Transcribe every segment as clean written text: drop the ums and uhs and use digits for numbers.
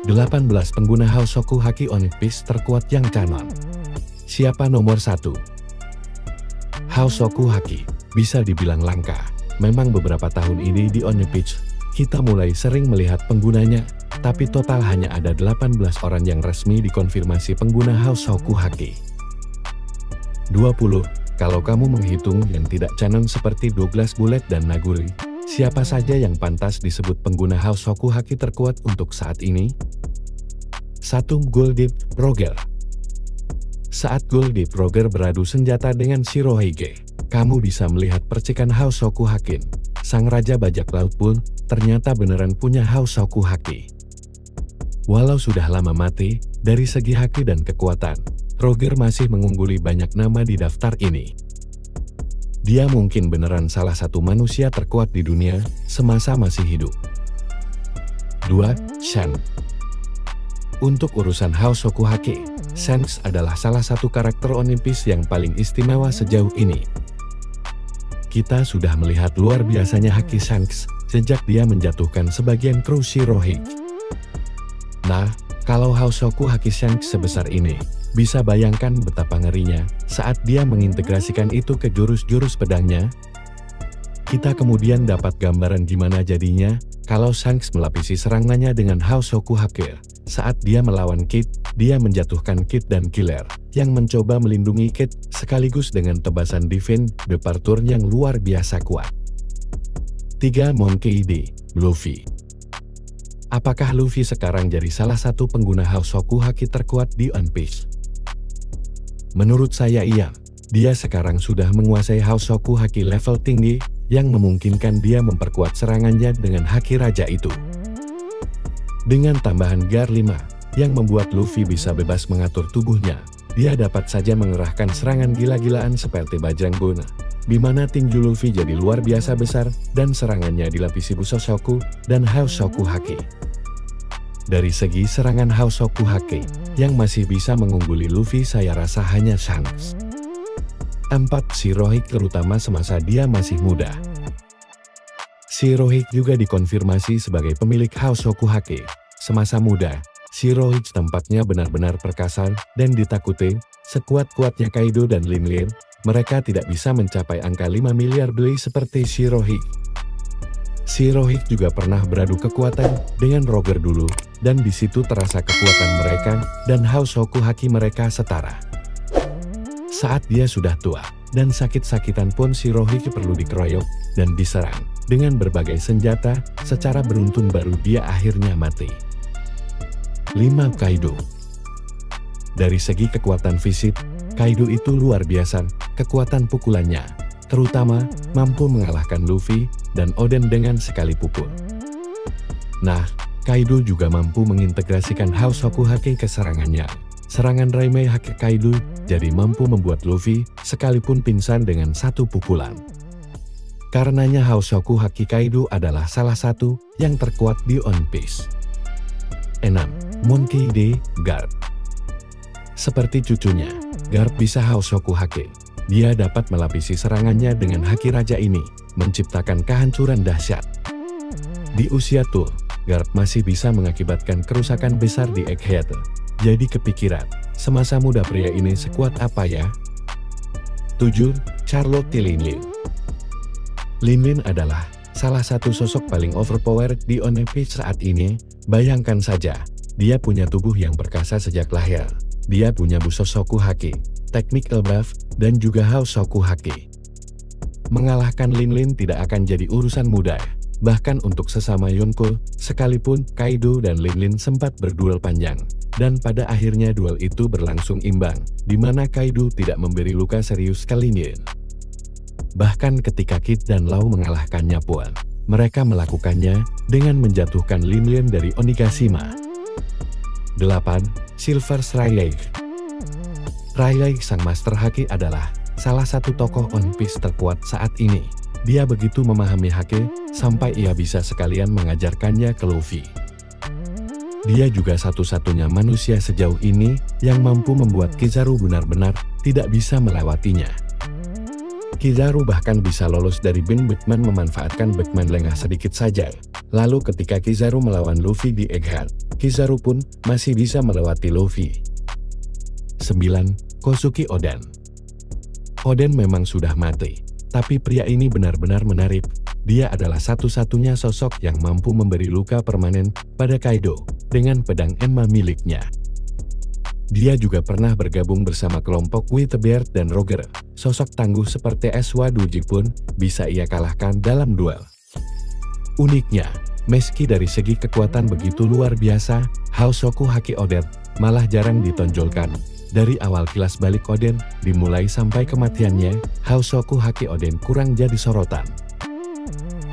18 pengguna Hosoku Haki One Piece terkuat yang canon. Siapa nomor 1? Hosoku Haki bisa dibilang langka. Memang beberapa tahun ini di One Piece, kita mulai sering melihat penggunanya, tapi total hanya ada 18 orang yang resmi dikonfirmasi pengguna Hosoku Haki. 20. Kalau kamu menghitung yang tidak canon seperti Douglas Bullet dan Naguri, siapa saja yang pantas disebut pengguna Hosoku Haki terkuat untuk saat ini? 1. Goldie Roger. Saat Goldie Roger beradu senjata dengan Shirohige, kamu bisa melihat percikan Hosoku Haki. Sang Raja Bajak Laut pun ternyata beneran punya Hosoku Haki. Walau sudah lama mati, dari segi haki dan kekuatan, Roger masih mengungguli banyak nama di daftar ini. Dia mungkin beneran salah satu manusia terkuat di dunia semasa masih hidup. 2. Shanks. Untuk urusan Hosoku Haki, Shanks adalah salah satu karakter One Piece yang paling istimewa sejauh ini. Kita sudah melihat luar biasanya haki Shanks sejak dia menjatuhkan sebagian kru Shirohige. Nah, kalau Hosoku Haki Shanks sebesar ini, bisa bayangkan betapa ngerinya saat dia mengintegrasikan itu ke jurus-jurus pedangnya. Kita kemudian dapat gambaran gimana jadinya kalau Shanks melapisi serangannya dengan Hosoku Haki. Saat dia melawan Kid, dia menjatuhkan Kid dan Killer yang mencoba melindungi Kid sekaligus dengan tebasan Divine Departure yang luar biasa kuat. 3. Monkey D. Luffy. Apakah Luffy sekarang jadi salah satu pengguna Hosoku Haki terkuat di One Piece? Menurut saya iya, dia sekarang sudah menguasai Hosoku Haki level tinggi yang memungkinkan dia memperkuat serangannya dengan Haki Raja itu. Dengan tambahan Gear 5 yang membuat Luffy bisa bebas mengatur tubuhnya, dia dapat saja mengerahkan serangan gila-gilaan seperti Bajrang Bona, di mana tinju Luffy jadi luar biasa besar dan serangannya dilapisi Busoshoku dan Hosoku Haki. Dari segi serangan Hosoku Haki, yang masih bisa mengungguli Luffy saya rasa hanya Shanks. 4. Shirohige terutama semasa dia masih muda. Shirohige juga dikonfirmasi sebagai pemilik Hosoku Haki. Semasa muda, Shirohige tampaknya benar-benar perkasa dan ditakuti. Sekuat-kuatnya Kaido dan Linlin, mereka tidak bisa mencapai angka 5 miliar beli seperti Shirohige. Shirohige juga pernah beradu kekuatan dengan Roger dulu, dan di situ terasa kekuatan mereka dan Hosoku Haki mereka setara. Saat dia sudah tua dan sakit-sakitan pun Shirohige perlu dikeroyok dan diserang dengan berbagai senjata, secara beruntun baru dia akhirnya mati. 5. Kaido. Dari segi kekuatan fisik, Kaido itu luar biasa, kekuatan pukulannya, terutama mampu mengalahkan Luffy dan Oden dengan sekali pukul. Nah, Kaido juga mampu mengintegrasikan Hosoku Haki ke serangannya. Serangan Raimei Haki Kaido jadi mampu membuat Luffy sekalipun pingsan dengan satu pukulan. Karenanya Hosoku Haki Kaido adalah salah satu yang terkuat di One Piece. 6. Monkey D. Garp. Seperti cucunya, Garp bisa Hosoku Haki. Dia dapat melapisi serangannya dengan Haki Raja ini, menciptakan kehancuran dahsyat. Di usia tua, Garp masih bisa mengakibatkan kerusakan besar di Egghead. Jadi kepikiran, semasa muda pria ini sekuat apa ya? 7. Charlotte Linlin. Linlin adalah salah satu sosok paling overpowered di One Piece saat ini. Bayangkan saja, dia punya tubuh yang perkasa sejak lahir. Dia punya Busoshoku Haki, Technical Buff, dan juga Hosoku Haki. Mengalahkan Linlin tidak akan jadi urusan mudah. Bahkan untuk sesama Yonko, sekalipun Kaido dan Linlin sempat berduel panjang. Dan pada akhirnya duel itu berlangsung imbang, di mana Kaido tidak memberi luka serius ke Linlin. Bahkan ketika Kid dan Law mengalahkannya pun, mereka melakukannya dengan menjatuhkan Linlin dari Onigashima. 8. Silver Rayleigh. Rayleigh sang Master Haki adalah salah satu tokoh One Piece terkuat saat ini. Dia begitu memahami Haki, sampai ia bisa sekalian mengajarkannya ke Luffy. Dia juga satu-satunya manusia sejauh ini yang mampu membuat Kizaru benar-benar tidak bisa melewatinya. Kizaru bahkan bisa lolos dari Bin Beckman memanfaatkan Beckman lengah sedikit saja. Lalu ketika Kizaru melawan Luffy di Egghead, Kizaru pun masih bisa melewati Luffy. 9. Kosuki Oden. Oden memang sudah mati, tapi pria ini benar-benar menarik. Dia adalah satu-satunya sosok yang mampu memberi luka permanen pada Kaido dengan pedang Enma miliknya. Dia juga pernah bergabung bersama kelompok Whitebeard dan Roger. Sosok tangguh seperti Eswa Doji pun bisa ia kalahkan dalam duel. Uniknya, meski dari segi kekuatan begitu luar biasa, Hosoku Haki Oden malah jarang ditonjolkan. Dari awal kilas balik Oden dimulai sampai kematiannya, Hosoku Haki Oden kurang jadi sorotan.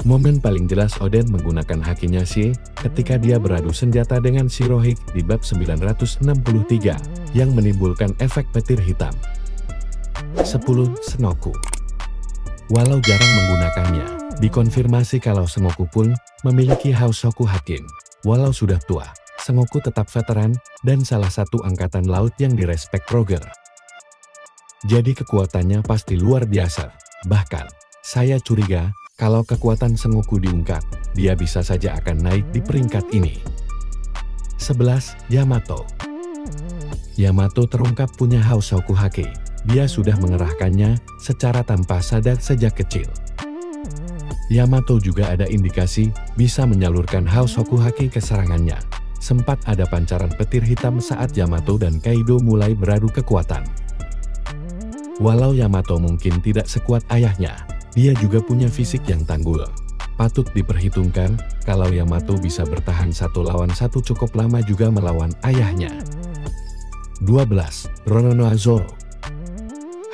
Momen paling jelas Oden menggunakan hakinya Shi ketika dia beradu senjata dengan Shirohige di bab 963 yang menimbulkan efek petir hitam. 10. Sengoku. Walau jarang menggunakannya, dikonfirmasi kalau Sengoku pun memiliki Hosoku Haki. Walau sudah tua, Sengoku tetap veteran dan salah satu angkatan laut yang direspek Roger. Jadi kekuatannya pasti luar biasa. Bahkan, saya curiga kalau kekuatan Sengoku diungkap, dia bisa saja akan naik di peringkat ini. 11. Yamato. Yamato terungkap punya Hosoku Haki. Dia sudah mengerahkannya secara tanpa sadar sejak kecil. Yamato juga ada indikasi bisa menyalurkan Hosoku Haki ke serangannya. Sempat ada pancaran petir hitam saat Yamato dan Kaido mulai beradu kekuatan. Walau Yamato mungkin tidak sekuat ayahnya, dia juga punya fisik yang tanggul. Patut diperhitungkan kalau Yamato bisa bertahan 1 lawan 1 cukup lama juga melawan ayahnya. 12. Roronoa Zoro.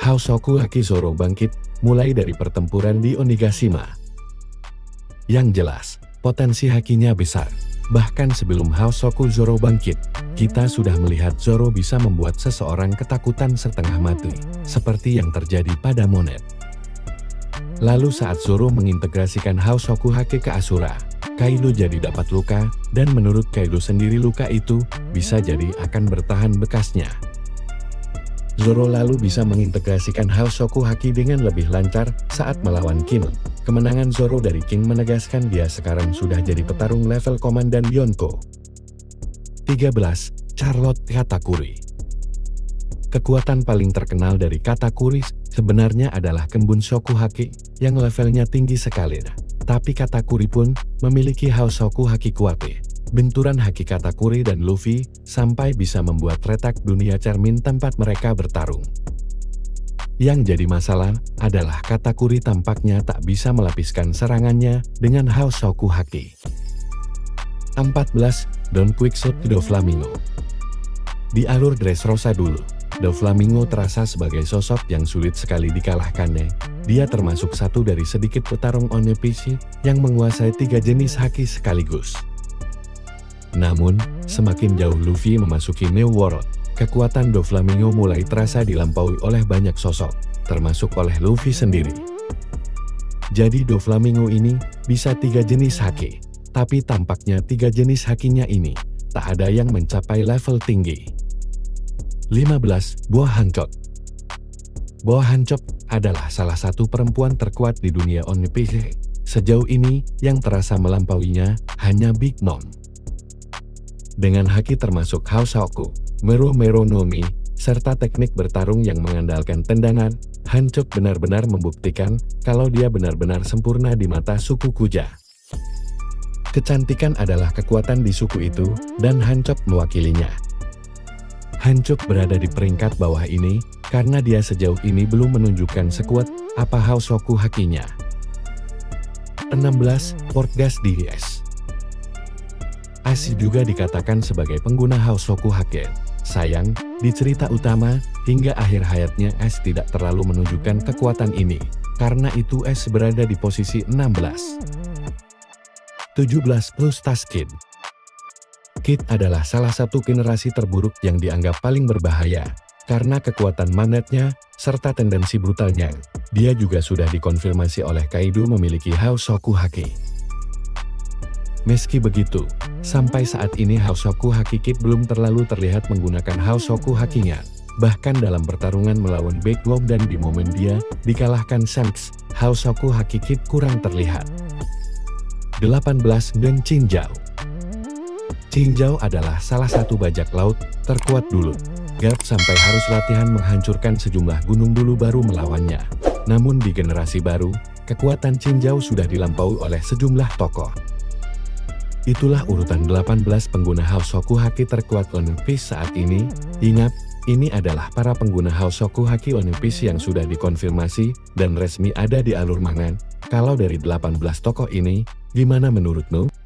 Hosoku Haki Zoro bangkit mulai dari pertempuran di Onigashima. Yang jelas, potensi hakinya besar. Bahkan sebelum Hosoku Zoro bangkit, kita sudah melihat Zoro bisa membuat seseorang ketakutan setengah mati, seperti yang terjadi pada Monet. Lalu saat Zoro mengintegrasikan Hosoku Haki ke Asura, Kaido jadi dapat luka, dan menurut Kaido sendiri luka itu bisa jadi akan bertahan bekasnya. Zoro lalu bisa mengintegrasikan Hosoku Haki dengan lebih lancar saat melawan King. Kemenangan Zoro dari King menegaskan dia sekarang sudah jadi petarung level Komandan Yonko. 13. Charlotte Katakuri. Kekuatan paling terkenal dari Katakuri sebenarnya adalah Kenbun Shoku Haki yang levelnya tinggi sekali. Tapi Katakuri pun memiliki Hosoku Haki kuat. Benturan haki Katakuri dan Luffy sampai bisa membuat retak dunia cermin tempat mereka bertarung. Yang jadi masalah adalah Katakuri tampaknya tak bisa melapiskan serangannya dengan Hosoku Haki. 14. Don Quicksilver Doflamingo. Di alur Dressrosa dulu, Doflamingo terasa sebagai sosok yang sulit sekali dikalahkannya. Dia termasuk satu dari sedikit petarung One Piece yang menguasai 3 jenis haki sekaligus. Namun, semakin jauh Luffy memasuki New World, kekuatan Doflamingo mulai terasa dilampaui oleh banyak sosok, termasuk oleh Luffy sendiri. Jadi Doflamingo ini bisa 3 jenis haki, tapi tampaknya 3 jenis hakinya ini tak ada yang mencapai level tinggi. 15. Boa Hancock. Boa Hancock adalah salah satu perempuan terkuat di dunia One Piece. Sejauh ini, yang terasa melampauinya hanya Big Mom. Dengan haki termasuk Hosoku, Mero Mero no Mi, serta teknik bertarung yang mengandalkan tendangan, Hancock benar-benar membuktikan kalau dia benar-benar sempurna di mata suku Kuja. Kecantikan adalah kekuatan di suku itu, dan Hancock mewakilinya. Hancock berada di peringkat bawah ini, karena dia sejauh ini belum menunjukkan sekuat apa Hosoku hakinya. 16. Portgas DS. Ashi juga dikatakan sebagai pengguna Hosoku Haki. Sayang, di cerita utama, hingga akhir hayatnya Ash tidak terlalu menunjukkan kekuatan ini. Karena itu Ash berada di posisi 16. 17. Plus-Tas Kid. Kid adalah salah satu generasi terburuk yang dianggap paling berbahaya. Karena kekuatan magnetnya, serta tendensi brutalnya, dia juga sudah dikonfirmasi oleh Kaido memiliki Hosoku Haki. Meski begitu, sampai saat ini Hosoku Haki Kid belum terlalu terlihat menggunakan Hosoku Hakinya. Bahkan dalam pertarungan melawan Baekgyeong dan di momen dia dikalahkan Shanks, Hosoku Hakikit kurang terlihat. 18. Deng Qingzhou. Qingzhou adalah salah satu bajak laut terkuat dulu. Garp sampai harus latihan menghancurkan sejumlah gunung dulu baru melawannya. Namun di generasi baru, kekuatan Qingzhou sudah dilampaui oleh sejumlah tokoh. Itulah urutan 18 pengguna Hosoku Haki terkuat One Piece saat ini. Ingat, ini adalah para pengguna Hosoku Haki One Piece yang sudah dikonfirmasi dan resmi ada di alur manga. Kalau dari 18 tokoh ini, gimana menurutmu?